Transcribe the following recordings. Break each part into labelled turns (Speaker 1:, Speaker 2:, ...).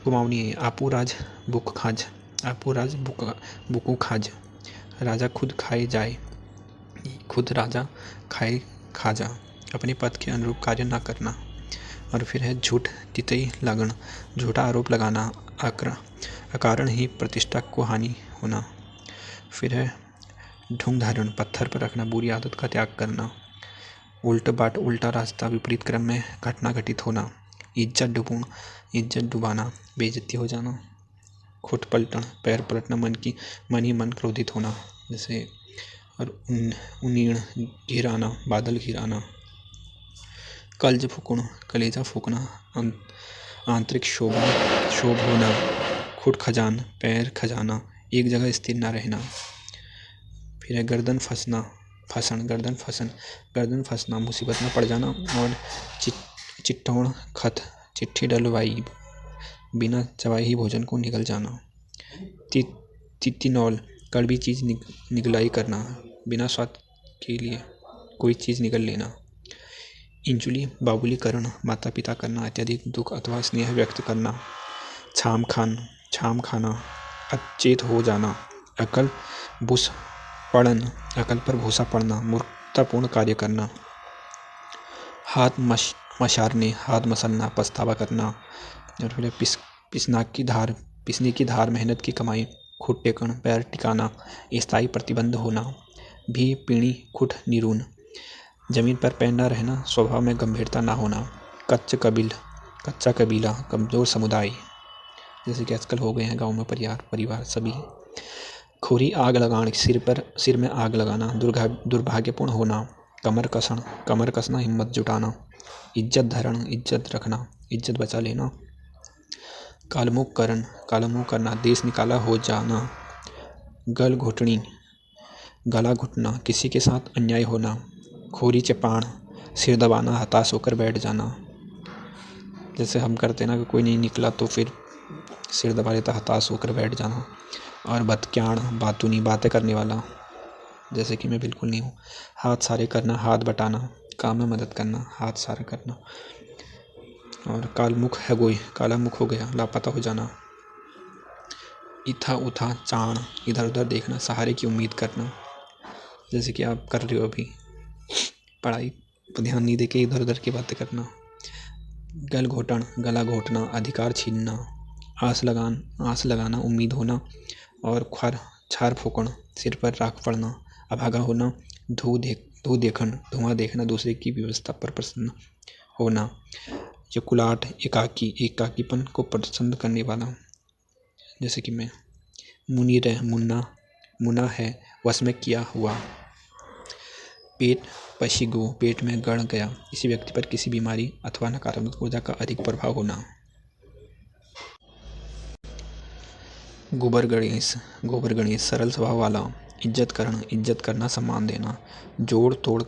Speaker 1: कुमाऊनी है। आपू राज बुक खाज, आपू राज बुकू खाज, राजा खुद खाए जाए, खुद राजा खाए खाजा, अपने पद के अनुरूप कार्य ना करना। और फिर है झूठ तितई लगन, झूठा आरोप लगाना, अकारण ही प्रतिष्ठा को हानि होना। फिर है ढूंढ धारण, पत्थर पर रखना, बुरी आदत का त्याग करना। उल्ट बाट, उल्टा रास्ता, विपरीत क्रम में घटना घटित होना। इज्जत डुबून, इज्जत डुबाना, बेइज्जती हो जाना। खुट पलटन, पैर पलटना, मन ही मन क्रोधित होना। जैसे और उनीण, घिराना, बादल घिराना। कल्ज फूकण, कलेजा फूकना, आंतरिक शोभ होना। खुट खजान, पैर खजाना, एक जगह स्थिर न रहना। फिर है गर्दन फंसना, गर्दन फंसना, मुसीबत में पड़ जाना। और चिट्ठौण खत, चिट्ठी डलवाई, बिना चबाए ही भोजन को निगल जाना। तितिनौल, कड़वी चीज निगलाई करना, बिना स्वाद के लिए कोई चीज निगल लेना। इंजुली बाबुली करण, माता पिता करना, अत्यधिक दुख अथवा स्नेह व्यक्त करना। छाम खाना, अचेत हो जाना। अकल भूस पड़न, अकल पर भूसा पड़ना, मूर्खतापूर्ण कार्य करना। हाथ मशारने, हाथ मसलना, पछतावा करना। और फिर पिसने की धार, मेहनत की कमाई। खुट टेकन, पैर टिकाना, स्थायी प्रतिबंध होना। भी पीणी खुट निरून, जमीन पर पैर न रहना, स्वभाव में गंभीरता ना होना। कच्चा कबीला, कमजोर समुदाय, जैसे कि आजकल हो गए हैं गांव में परिवार सभी। खोरी आग लगाना, सिर में आग लगाना, दुर्भाग्यपूर्ण होना। कमर कसना, हिम्मत जुटाना। इज्जत धरण, इज्जत रखना, इज्जत बचा लेना। कालमुख करना, देश निकाला हो जाना। गल घुटनी, गला घुटना, किसी के साथ अन्याय होना। खोरी चपाण, सिर दबाना, हताश होकर बैठ जाना। जैसे हम करते ना कि कोई नहीं निकला तो फिर सिर दबा लेता, हताश होकर बैठ जाना। और बतक्याण, बातूनी, बातें करने वाला, जैसे कि मैं बिल्कुल नहीं हूँ। हाथ सारे करना, हाथ बटाना, काम में मदद करना, हाथ सारे करना। और कालमुख है गोई, काला मुख हो गया, लापता हो जाना। इथा उथा चाण, इधर उधर देखना, सहारे की उम्मीद करना, जैसे कि आप कर रहे हो अभी, पढ़ाई पर ध्यान नहीं देके इधर उधर की बातें करना। गल घोटन, गला घोटना, अधिकार छीनना। आस लगाना, उम्मीद होना। और छार फूकण, सिर पर राख पड़ना, अभागा होना। धुआं देखना, दूसरे की व्यवस्था पर प्रसन्न होना। यकुलाट, एकाकीपन को पसंद करने वाला, जैसे कि मैं। मुनीर, मुना है, वश में किया हुआ। पेट पशिगो, पेट में गड़ गया, किसी व्यक्ति पर किसी बीमारी अथवा नकारात्मक ऊर्जा का अधिक प्रभाव होना। गोबर गणेश, सरल स्वभाव वाला। इज्जत करना, सम्मान देना। जोड़ तोड़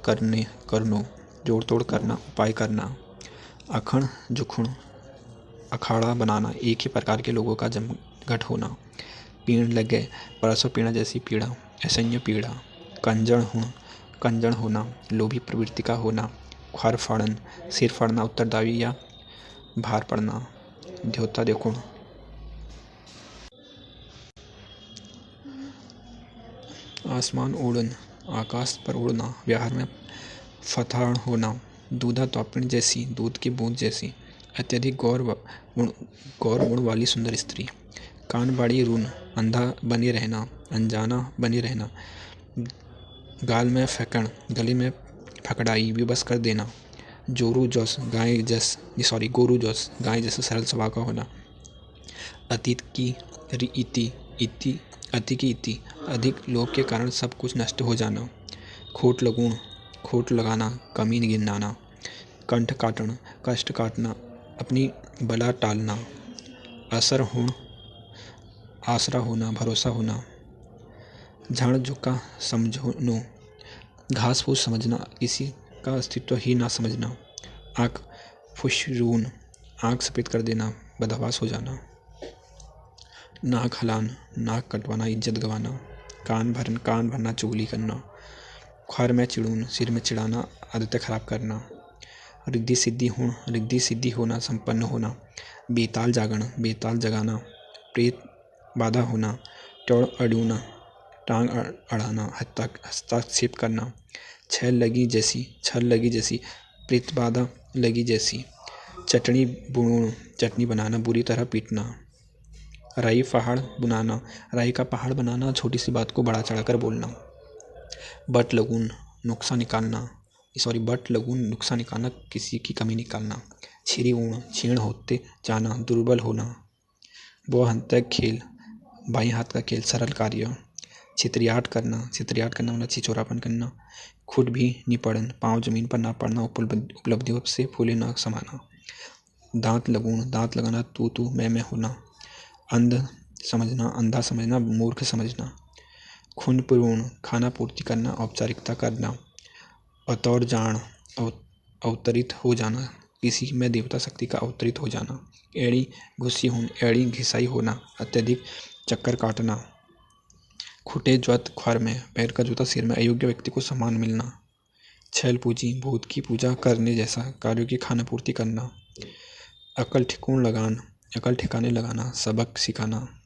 Speaker 1: करना, उपाय करना। अखण जुखुण, अखाड़ा बनाना, एक ही प्रकार के लोगों का जमघट होना। पीण लगे, परसों पीड़ा जैसी पीड़ा, असह्य पीड़ा। कंजन होना, लोभी प्रवृत्ति का होना। ख्वार फाड़न, सिर फाड़ना, उत्तरदायी या भार पड़ना। द्योता देखुण, आसमान ओढ़न, आकाश पर उड़ना, व्यवहार में फथाड़ होना। दूधा त्वापिण जैसी, दूध की बूंद जैसी। अत्यधिक गौर गुण वाली सुंदर स्त्री। कान बाड़ी रून, अंधा बने रहना, अनजाना बने रहना। गाल में फेंकण, गले में फकड़ाई, विवश कर देना। गोरू जोस, गाय जैसे सरल स्वभाव का होना। अतीत की इति, अधिक लोभ के कारण सब कुछ नष्ट हो जाना। खोट लगूण, खोट लगाना, कमी गिनाना। कंठ काटन, कष्ट काटना, अपनी बला टालना। आसरा होना, भरोसा होना। झाड़ झुका समझनो, घास फूस समझना, किसी का अस्तित्व ही ना समझना। आँख फुशरून, आँख सफेद कर देना, बदहवास हो जाना। नाक हलान, नाक कटवाना, इज्जत गंवाना। कान भरना, चुगली करना। ख्वार में चिड़ून, सिर में चिढ़ाना, आदतें खराब करना। रिद्धि सिद्धि होना, संपन्न होना। बेताल जागना, बेताल जगाना, प्रेत बाधा होना, टोड़ अड़ूना, टांग अड़ाना, हस्तक्षेप करना, छल लगी जैसी, प्रेत बाधा लगी जैसी, चटनी बुनून, चटनी बनाना, बुरी तरह पीटना, राई पहाड़ बनाना, राई का पहाड़ बनाना, छोटी सी बात को बढ़ा चढ़ाकर बोलना, बट लगून नुक्सा निकालना, किसी की कमी निकालना, छिरी ऊण, छीण होते जाना, दुर्बल होना, बहुहंतक खेल, बाएं हाथ का खेल, सरल कार्य, छितरियाट करना मतलब छिचोरापन करना, खुद भी निपड़न, पाँव जमीन पर ना पड़ना, उपलब्धियों से फूले ना समाना, दांत लगाना, तू मैं होना, अंधा समझना, मूर्ख समझना, खून पूर्ण, खाना पूर्ति करना, औपचारिकता करना, अतौर जान, अवतरित हो जाना, किसी में देवता शक्ति का अवतरित हो जाना, एड़ी घुसी होना, एड़ी घिसाई होना, अत्यधिक चक्कर काटना, खुटे ज्वत ख्वार में, पैर का जूता सिर में, अयोग्य व्यक्ति को सम्मान मिलना, छैल पूजी, भूत की पूजा करने जैसा, कार्यों की खाना पूर्ति करना, अकल ठिकाने लगाना, सबक सिखाना,